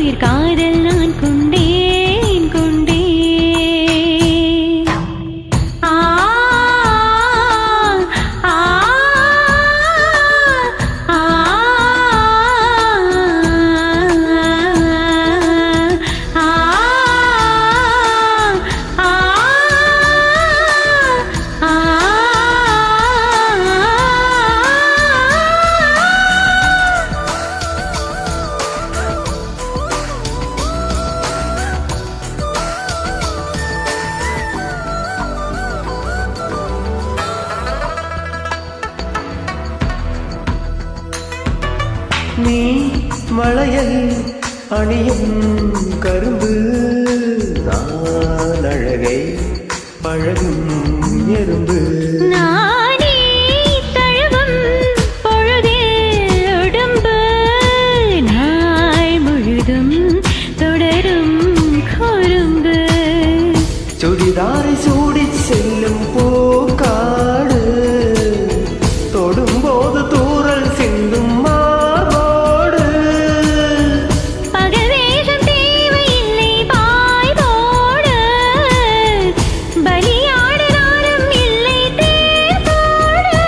உயிர் காதல் நான் கொண்டேன் கொண்டேன். நீ மலையில் அணியும் கரும்பு நான் அழகை பழகும் எறும்பு. நானே தழுவும் பொழுதில் உடம்பு நாள் முழுதும் தொடரும் குறும்பு. சுடிதாரை சூடி செல்லும் பூக்காடு தொடும்போது தூரல் சிந்தும் மார்போடு. பகவேஷம் தேவையில்லை பாய்வோடு பலியாட நானும் இல்லை தேர்வோடு.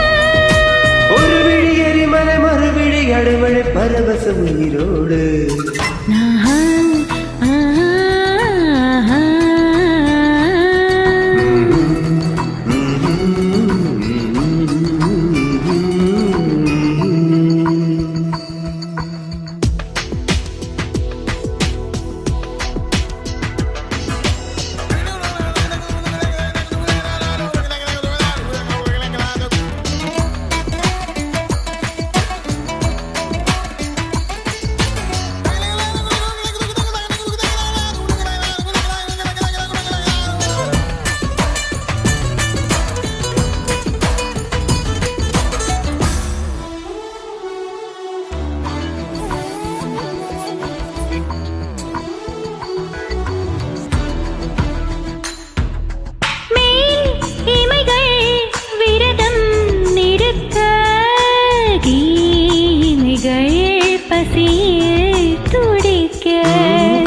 ஒரு விழி எரிமலை மறுவிழி அடைமழை பரவச உயிரோடு.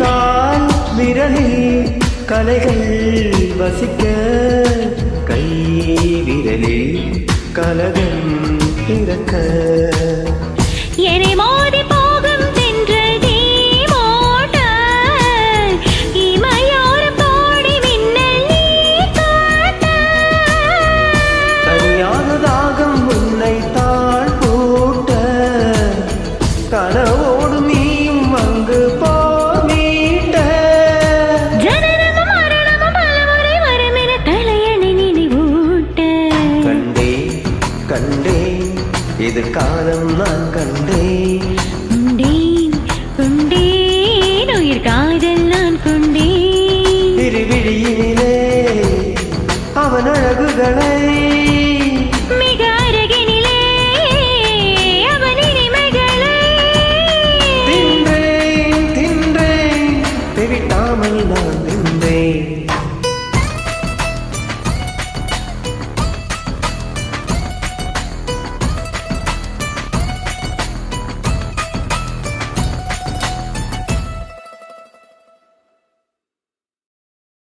கால் விரலில் கலைகள் வசிக்க கை விரலில் கலகம் பிறக்க. என்னை மோதி போகும் தென்றல் தீமோட்ட இமையோர போடி மின்னல் நீ காட்ட. தனியான தாகம் உன்னை தாழ் போட்ட கனவோடு நீயும் அங்கு போமீட்ட. ஜனனமும் மரணமும் பலமுறை வருமென தலையணை நினைவூட்ட. கண்டே கண்டே எதிர்காலம் நான் கண்டேன்